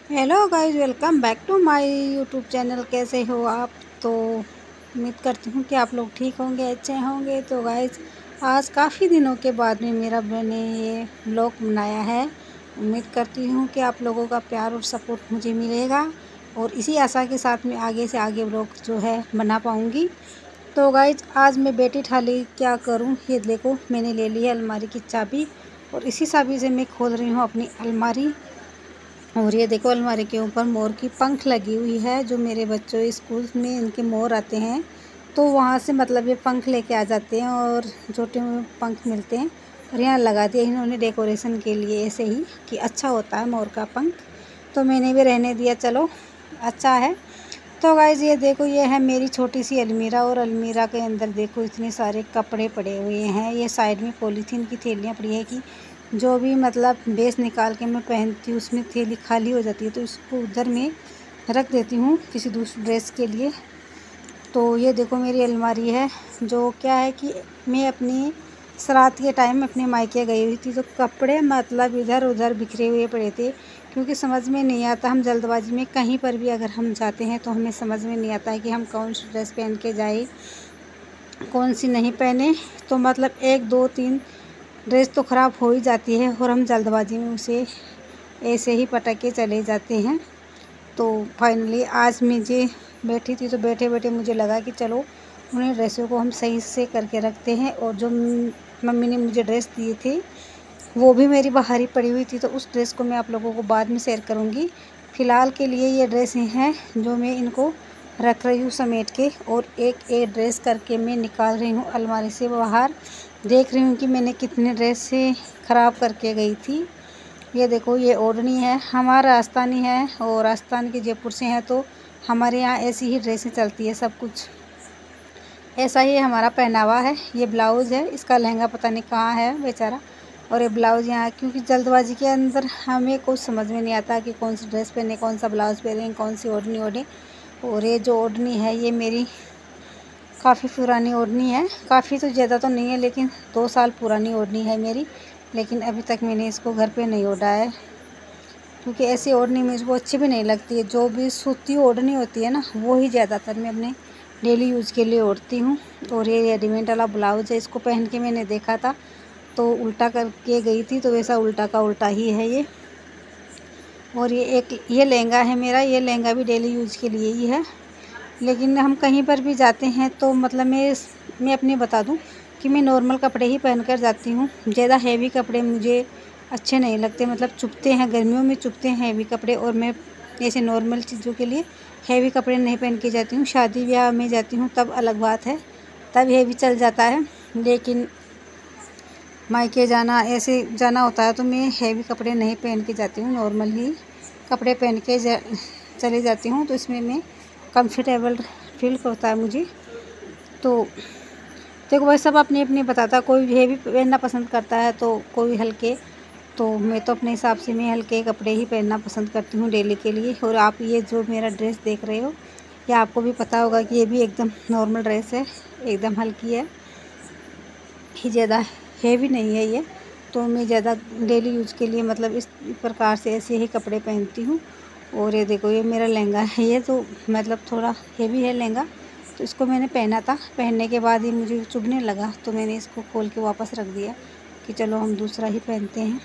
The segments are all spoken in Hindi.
Hello guys, welcome back to my YouTube channel. कैसे हो आप? तो उम्मीद करती हूँ कि आप लोग ठीक होंगे, अच्छे होंगे। तो गाइस, आज काफ़ी दिनों के बाद में मैंने ये व्लॉग बनाया है। उम्मीद करती हूँ कि आप लोगों का प्यार और सपोर्ट मुझे मिलेगा और इसी आशा के साथ में आगे से आगे व्लॉग जो है बना पाऊँगी। तो गाइस, आज मैं बैठी ठाली क्या करूँ, ये देखो मैंने ले ली है अलमारी की चाबी और इसी चाबी से मैं खोल रही हूँ अपनी अलमारी। और ये देखो अलमारी के ऊपर मोर की पंख लगी हुई है। जो मेरे बच्चों स्कूल में इनके मोर आते हैं तो वहाँ से मतलब ये पंख लेके आ जाते हैं और छोटे पंख मिलते हैं और यहाँ लगा दिया इन्होंने डेकोरेशन के लिए, ऐसे ही कि अच्छा होता है मोर का पंख। तो मैंने भी रहने दिया, चलो अच्छा है। तो गाइज़, ये देखो ये है मेरी छोटी सी अलमीरा और अलमीरा के अंदर देखो इतने सारे कपड़े पड़े हुए हैं। ये साइड में पॉलीथीन की थैलियाँ पड़ी है कि जो भी मतलब बेस निकाल के मैं पहनती हूँ उसमें थैली खाली हो जाती है तो इसको उधर में रख देती हूँ किसी दूसरी ड्रेस के लिए। तो ये देखो मेरी अलमारी है। जो क्या है कि मैं अपनी श्राद्ध के टाइम अपने मायके गई हुई थी तो कपड़े मतलब इधर उधर बिखरे हुए पड़े थे, क्योंकि समझ में नहीं आता, हम जल्दबाजी में कहीं पर भी अगर हम जाते हैं तो हमें समझ में नहीं आता है कि हम कौन सी ड्रेस पहन के जाए, कौन सी नहीं पहने। तो मतलब 1 2 3 ड्रेस तो ख़राब हो ही जाती है और हम जल्दबाजी में उसे ऐसे ही पटक के चले जाते हैं। तो फाइनली आज मुझे बैठी थी तो बैठे बैठे मुझे लगा कि चलो उन्हें ड्रेसों को हम सही से करके रखते हैं। और जो मम्मी ने मुझे ड्रेस दिए थे वो भी मेरी बाहर ही पड़ी हुई थी, तो उस ड्रेस को मैं आप लोगों को बाद में शेयर करूँगी। फ़िलहाल के लिए ये ड्रेसें हैं जो मैं इनको रख रही हूँ समेट के, और एक एक ड्रेस करके मैं निकाल रही हूँ अलमारी से बाहर। देख रही हूँ कि मैंने कितने ड्रेसें ख़राब करके गई थी। ये देखो ये ओढ़नी है, हमारा राजस्थानी है और राजस्थान के जयपुर से हैं तो हमारे यहाँ ऐसी ही ड्रेसें चलती है, सब कुछ ऐसा ही हमारा पहनावा है। ये ब्लाउज़ है, इसका लहंगा पता नहीं कहाँ है बेचारा। और ये ब्लाउज़ यहाँ, क्योंकि जल्दबाजी के अंदर हमें कुछ समझ में नहीं आता कि कौन सी ड्रेस पहने, कौन सा ब्लाउज़ पहने, कौन सी ओढ़नी ओढ़े। और ये जो ओढ़नी है ये मेरी काफ़ी पुरानी ओढ़नी है, काफ़ी तो ज़्यादा तो नहीं है लेकिन 2 साल पुरानी ओढ़नी है मेरी। लेकिन अभी तक मैंने इसको घर पे नहीं ओढ़ा है, क्योंकि ऐसी ओढ़नी मुझको अच्छी भी नहीं लगती है। जो भी सूती ओढ़नी होती है ना वो ही ज़्यादातर मैं अपने डेली यूज़ के लिए ओढ़ती हूँ। और ये रेडीमेड वाला ब्लाउज़ है, इसको पहन के मैंने देखा था तो उल्टा करके गई थी, तो वैसा उल्टा का उल्टा ही है ये। और ये लहंगा है मेरा, ये लहंगा भी डेली यूज़ के लिए ही है। लेकिन हम कहीं पर भी जाते हैं तो मतलब मैं अपनी बता दूं कि मैं नॉर्मल कपड़े ही पहन कर जाती हूँ। ज़्यादा हैवी कपड़े मुझे अच्छे नहीं लगते, मतलब चुभते हैं, गर्मियों में चुभते हैं हैवी कपड़े। और मैं ऐसे नॉर्मल चीज़ों के लिए हैवी कपड़े नहीं पहन के जाती हूँ। शादी ब्याह में जाती हूँ तब अलग बात है, तब हैवी चल जाता है। लेकिन मायके जाना, ऐसे जाना होता है तो मैं हैवी कपड़े नहीं पहन के जाती हूँ, नॉर्मल ही कपड़े पहन के चली जाती हूँ। तो इसमें मैं कंफर्टेबल फील होता है मुझे। तो देखो भाई, सब अपनी अपनी बताता है, कोई हैवी पहनना पसंद करता है तो कोई हल्के। तो मैं तो अपने हिसाब से मैं हल्के कपड़े ही पहनना पसंद करती हूँ डेली के लिए। और आप ये जो मेरा ड्रेस देख रहे हो ये आपको भी पता होगा कि ये भी एकदम नॉर्मल ड्रेस है, एकदम हल्की है, ही ज़्यादा हैवी नहीं है ये। तो मैं ज़्यादा डेली यूज़ के लिए मतलब इस प्रकार से ऐसे ही कपड़े पहनती हूँ। और ये देखो ये मेरा लहंगा है, ये तो मतलब थोड़ा हेवी है लहंगा, तो इसको मैंने पहना था, पहनने के बाद ही मुझे चुभने लगा तो मैंने इसको खोल के वापस रख दिया कि चलो हम दूसरा ही पहनते हैं,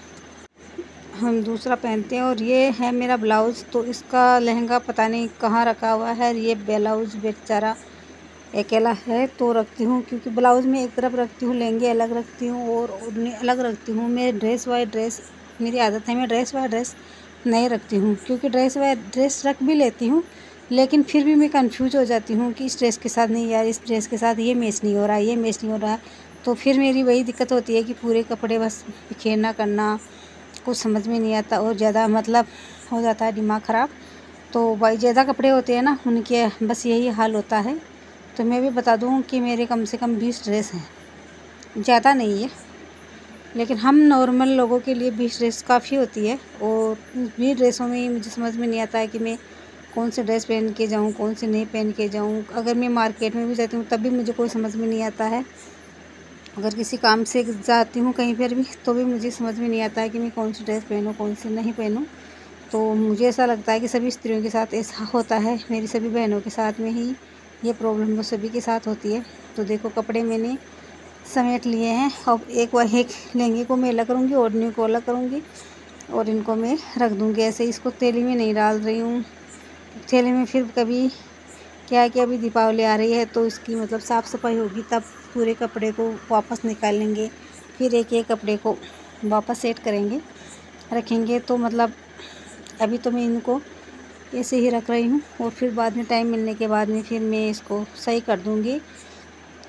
हम दूसरा पहनते हैं। और ये है मेरा ब्लाउज़, तो इसका लहंगा पता नहीं कहाँ रखा हुआ है। ये ब्लाउज़ बेचारा अकेला है तो रखती हूँ, क्योंकि ब्लाउज़ में एक तरफ रखती हूँ, लहंगे अलग रखती हूँ और ओढ़नी अलग रखती हूँ। मैं ड्रेस वाई ड्रेस, मेरी आदत है मैं ड्रेस वाई ड्रेस नहीं रखती हूँ, क्योंकि ड्रेस वाई ड्रेस रख भी लेती हूँ लेकिन फिर भी मैं कंफ्यूज हो जाती हूँ कि इस ड्रेस के साथ नहीं यार, इस ड्रेस के साथ ये मैच नहीं हो रहा, ये मैच नहीं हो रहा। तो फिर मेरी वही दिक्कत होती है कि पूरे कपड़े बस बिखेरना करना, कुछ समझ में नहीं आता और ज़्यादा मतलब हो जाता है दिमाग ख़राब। तो भाई ज़्यादा कपड़े होते हैं ना उनके बस यही हाल होता है। तो मैं भी बता दूँ कि मेरे कम से कम 20 ड्रेस हैं, ज़्यादा नहीं है, लेकिन हम नॉर्मल लोगों के लिए 20 ड्रेस काफ़ी होती है। और 20 ड्रेसों में मुझे समझ में नहीं आता है कि मैं कौन से ड्रेस पहन के जाऊँ, कौन से नहीं पहन के जाऊँ। अगर मैं मार्केट में भी जाती हूँ तब भी मुझे कोई समझ में नहीं आता है। अगर किसी काम से जाती हूँ कहीं पर भी तो भी मुझे समझ में नहीं आता है कि मैं कौन सी ड्रेस पहनूँ, कौन सी नहीं पहनूँ। तो मुझे ऐसा लगता है कि सभी स्त्रियों के साथ ऐसा होता है, मेरी सभी बहनों के साथ में ही ये प्रॉब्लम वो सभी के साथ होती है। तो देखो कपड़े मैंने समेट लिए हैं। अब एक लहंगे को मैं अलग करूँगी, ओढ़नी को अलग करूँगी और इनको मैं रख दूँगी ऐसे। इसको थैली में नहीं डाल रही हूँ, थैली में फिर कभी क्या है कि अभी दीपावली आ रही है तो इसकी मतलब साफ़ सफाई होगी, तब पूरे कपड़े को वापस निकालेंगे, फिर एक एक कपड़े को वापस सेट करेंगे, रखेंगे। तो मतलब अभी तो मैं इनको ऐसे ही रख रही हूँ और फिर बाद में टाइम मिलने के बाद में फिर मैं इसको सही कर दूँगी।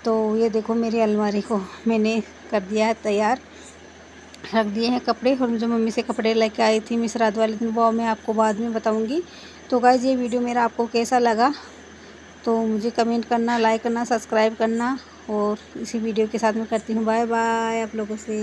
तो ये देखो मेरी अलमारी को मैंने कर दिया है तैयार, रख दिए हैं कपड़े। और जो मम्मी से कपड़े लेके आई थी मैं श्राद्ध वाले दिन, वो मैं आपको बाद में बताऊँगी। तो गाइज़ ये वीडियो मेरा आपको कैसा लगा तो मुझे कमेंट करना, लाइक करना, सब्सक्राइब करना। और इसी वीडियो के साथ मैं करती हूँ बाय बाय आप लोगों से।